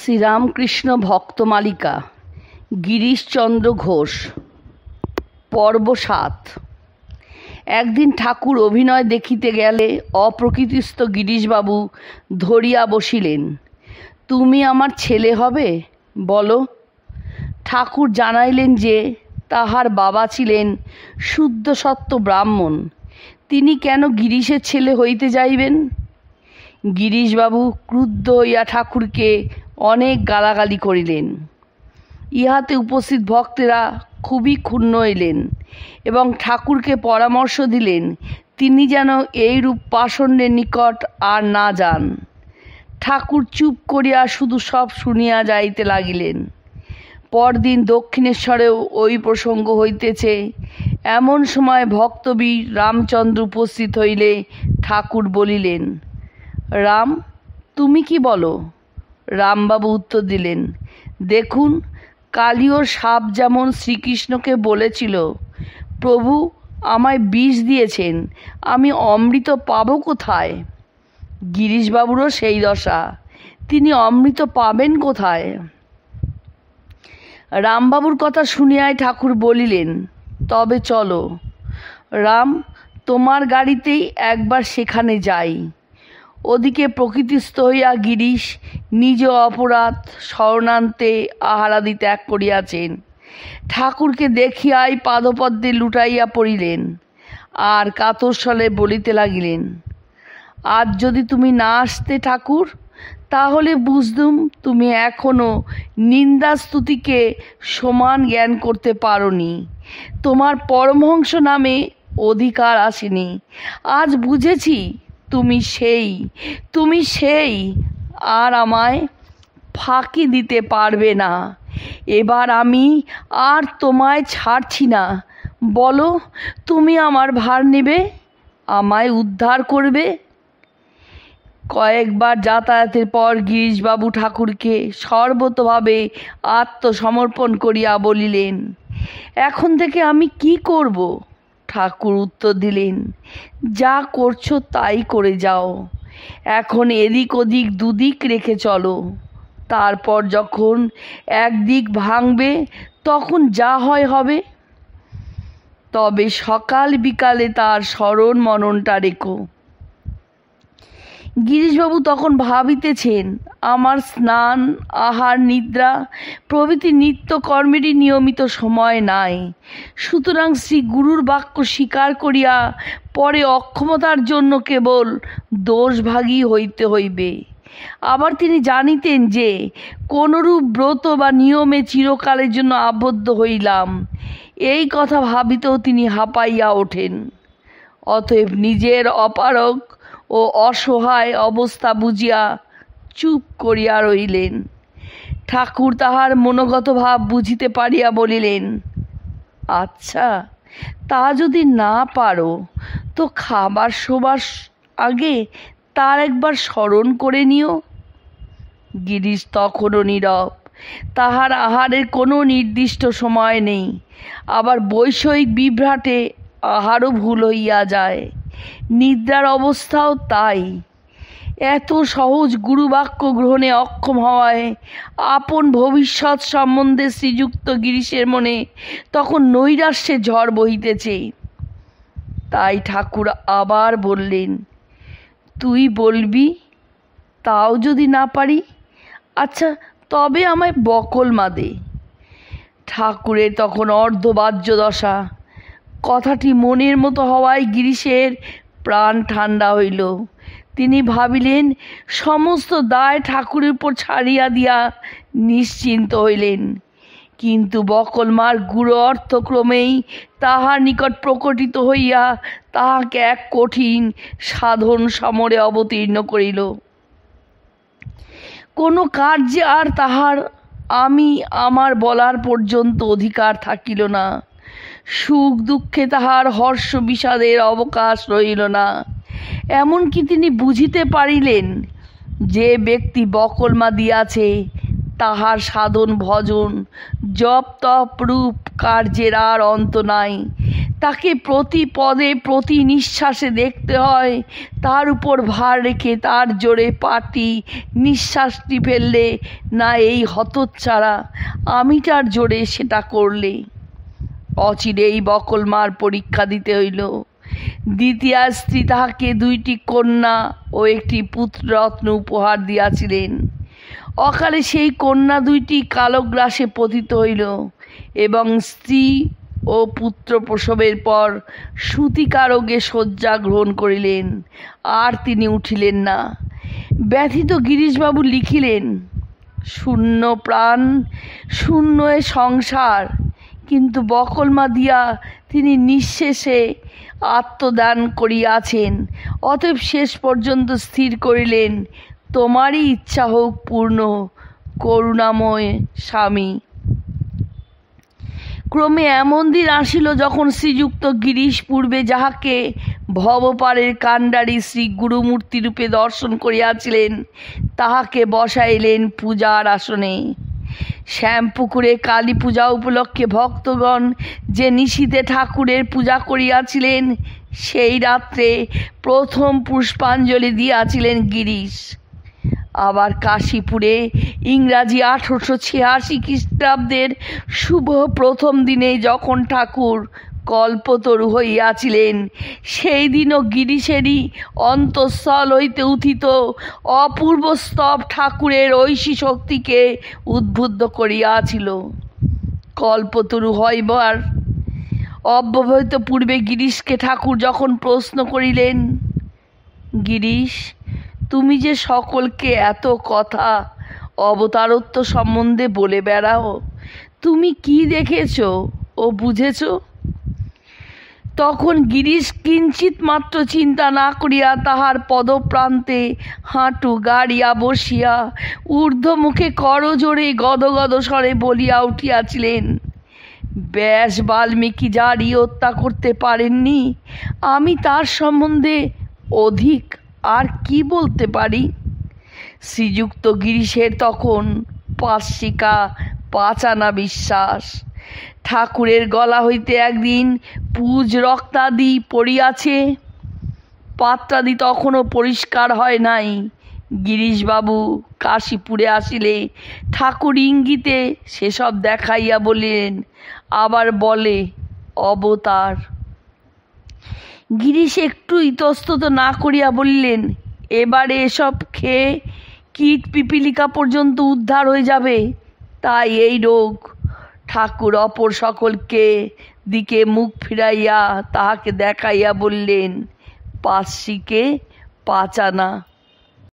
শ্রীরামকৃষ্ণ ভক্তমালিকা গিরিশচন্দ্র ঘোষ পর্ব ৭। একদিন ঠাকুর অভিনয় দেখিতে গেলে অপ্রকৃতিস্থ গিরিশবাবু ধরিয়া বসিলেন। তুমি আমার ছেলে হবে বলো। ঠাকুর জানাইলেন যে তাহার বাবা ছিলেন শুদ্ধ সত্য ব্রাহ্মণ, তিনি কেন গিরিশের ছেলে হইতে যাইবেন। গিরিশবাবু ক্রুদ্ধ হইয়া ঠাকুরকে অনেক গালাগালি করিলেন। ইহাতে উপস্থিত ভক্তেরা খুবই ক্ষুণ্ণ হইলেন এবং ঠাকুরকে পরামর্শ দিলেন তিনি যেন এইরূপ পাষণ্ডের নিকট আর না যান। ঠাকুর চুপ করিয়া শুধু সব শুনিয়া যাইতে লাগিলেন। পরদিন দক্ষিণেশ্বরেও ওই প্রসঙ্গ হইতেছে। এমন সময় ভক্তবীর রামচন্দ্র উপস্থিত হইলে ঠাকুর বলিলেন, রাম, তুমি কি বলো? রামবাবু উত্তর দিলেন, দেখুন, কালীয় সাপ যেমন শ্রীকৃষ্ণকে বলেছিল, প্রভু আমায় বিষ দিয়েছেন, আমি অমৃত পাবো কোথায়? গিরিশবাবুরও সেই দশা, তিনি অমৃত পাবেন কোথায়? রামবাবুর কথা শুনিয়াই ঠাকুর বলিলেন, তবে চলো রাম, তোমার গাড়িতেই একবার সেখানে যাই। ওদিকে প্রকৃতিস্থ হইয়া গিরিশ নিজ অপরাধ স্মরণান্তে আহারাদি ত্যাগ করিয়াছেন। ঠাকুরকে দেখিয়াই পাদপদ্মে লুটাইয়া পড়িলেন আর কাতরস্বরে বলিতে লাগিলেন, আজ যদি তুমি না আসতে ঠাকুর, তাহলে বুঝতুম তুমি এখনো নিন্দাস্তুতিকে সমান জ্ঞান করতে পারোনি, তোমার পরমহংস নামে অধিকার আসেনি। আজ বুঝেছি তুমি সেই আর আমায় ফাঁকি দিতে পারবে না। এবার আমি আর তোমায় ছাড়ছি না। বলো, তুমি আমার ভার নেবে, আমায় উদ্ধার করবে। কয়েকবার যাতায়াতের পর গিরিশবাবু ঠাকুরকে সর্বতোভাবে আত্মসমর্পণ করিয়া বলিলেন, এখন থেকে আমি কি করব? ঠাকুর উত্তর দিলেন, যা করছো তাই করে যাও। এখন এদিক ওদিক দুদিক রেখে চলো। তারপর যখন একদিক ভাঙবে তখন যা হয় হবে। তবে সকাল বিকালে তার স্মরণ মননটা রেখো। গিরিশবাবু তখন ভাবিতেছেন, আমার স্নান আহার নিদ্রা প্রভৃতি নিত্যকর্মেরই নিয়মিত সময় নাই, সুতরাং শ্রী গুরুর বাক্য স্বীকার করিয়া পরে অক্ষমতার জন্য কেবল দোষভাগী হইতে হইবে। আবার তিনি জানিতেন যে কোনরূপ ব্রত বা নিয়মে চিরকালের জন্য আবদ্ধ হইলাম, এই কথা ভাবিতেও তিনি হাঁপাইয়া ওঠেন। অতএব নিজের অপারগ ও অসহায় অবস্থা বুঝিয়া চুপ করিয়া রহিলেন। ঠাকুর তাহার মনোগত ভাব বুঝিতে পারিয়া বলিলেন, আচ্ছা, তা যদি না পারো তো খাবার শোবার আগে তার একবার স্মরণ করে নিও। গিরিশ তখনও নীরব। তাহার আহারের কোনো নির্দিষ্ট সময় নেই, আবার বৈষয়িক বিভ্রাটে আহারও ভুল হইয়া যায়, নিদ্রার অবস্থাও তাই। এত সহজ গুরুবাক্য গ্রহণে অক্ষম হওয়ায় আপন ভবিষ্যৎ সম্বন্ধে শ্রীযুক্ত গিরিশের মনে তখন নৈরাশ্যের ঝড় বহিতেছে। তাই ঠাকুর আবার বললেন, তুই বলবি, তাও যদি না পারি, আচ্ছা তবে আমায় বকলমা দে। ঠাকুরের তখন অর্ধবাহ্য দশা। কথাটি মনের মতো হওয়ায় গিরিশের প্রাণ ঠান্ডা হইল। তিনি ভাবিলেন, সমস্ত দায় ঠাকুরের উপর ছাড়িয়া দিয়া নিশ্চিন্ত হইলেন। কিন্তু বকলমার গূঢ় অর্থ ক্রমেই তাহার নিকট প্রকটিত হইয়া তাহাকে এক কঠিন সাধন সমরে অবতীর্ণ করিল। কোনো কার্যে আর তাহার আমি আমার বলার পর্যন্ত অধিকার থাকিল না। সুখ দুঃখে তাহার হর্ষ বিষাদের অবকাশ রহিল না। এমনকি তিনি বুঝিতে পারিলেন, যে ব্যক্তি বকলমা দিয়াছে তাহার সাধন ভজন জপ তপ রূপ কার্যের আর অন্ত নাই। তাকে প্রতি পদে প্রতি নিঃশ্বাসে দেখতে হয়, তার উপর ভার রেখে তার জোরে পাটি নিঃশ্বাসটি ফেললে না এই হতচ্ছাড়া আমিটার জোরে সেটা করলে। অচিরেই বকলমার পরীক্ষা দিতে হইল। দ্বিতীয়া স্ত্রী তাহাকে 2টি কন্যা ও একটি পুত্ররত্ন উপহার দিয়াছিলেন। অকালে সেই কন্যা 2টি কালগ্রাসে পতিত হইল এবং স্ত্রী ও পুত্র প্রসবের পর সূতিকারোগে শয্যা গ্রহণ করিলেন, আর তিনি উঠিলেন না। ব্যথিত গিরিশবাবু লিখিলেন, শূন্য প্রাণ শূন্য এ সংসার, কিন্তু বকলমা দিয়া তিনি নিঃশেষে আত্মদান করিয়াছেন। অতএব শেষ পর্যন্ত স্থির করিলেন, তোমারই ইচ্ছা হোক পূর্ণ, করুণাময় স্বামী। ক্রমে এমন দিন আসিল যখন শ্রীযুক্ত গিরিশ পূর্বে যাহাকে ভবপারের কাণ্ডারী শ্রী গুরুমূর্তিরূপে দর্শন করিয়াছিলেন তাহাকে বসাইলেন পূজার আসনে। শ্যামপুকুরে কালী পূজা উপলক্ষে ভক্তগণ যে নিশীথে ঠাকুরের পূজা করিয়াছিলেন, সেই রাত্রে প্রথম পুষ্পাঞ্জলি দিয়াছিলেন গিরিশ। আবার কাশীপুরে ইংরাজি 1886 খ্রিস্টাব্দের শুভ প্রথম দিনে যখন ঠাকুর কল্পতরু হইয়াছিলেন, সেই দিনও গিরিশেরই অন্তঃস্থল হইতে উত্থিত অপূর্ব স্তব ঠাকুরের ঐশী শক্তিকে উদ্বুদ্ধ করিয়াছিল। কল্পতরু হইবার অব্যবহিত পূর্বে গিরিশকে ঠাকুর যখন প্রশ্ন করিলেন, গিরিশ, তুমি যে সকলকে এত কথা অবতারত্ব সম্বন্ধে বলে বেড়াও, তুমি কি দেখেছ ও বুঝেছ? তখন গিরিশ কিঞ্চিত মাত্র চিন্তা না করিয়া তাহার পদপ্রান্তে হাঁটু গাড়িয়া বসিয়া ঊর্ধ্বমুখে করজোড়ে গদগদ স্বরে বলিয়া উঠিয়াছিলেন, ব্যাস বাল্মীকি যার হত্যা করতে পারেননি, আমি তার সম্বন্ধে অধিক আর কি বলতে পারি? শ্রীযুক্ত গিরিশের তখন 5 শিকা 5 আনা বিশ্বাস। ঠাকুরের গলা হইতে একদিন পুজ রক্তাদি পড়িয়াছে, পাত্রাদি তখনও পরিষ্কার হয় নাই। গিরিশবাবু কাশীপুরে আসিলে ঠাকুর ইঙ্গিতে সেসব দেখাইয়া বলিলেন, আবার বলে অবতার। গিরিশ একটু ইতস্তত না করিয়া বলিলেন, এবারে এসব খেয়ে কীট পিপিলিকা পর্যন্ত উদ্ধার হয়ে যাবে, তাই এই রোগ। ঠাকুর অপর সকলকে দিকে মুখ ফিরাইয়া তাহাকে দেখাইয়া বললেন, 5 শিকে 5 আনা।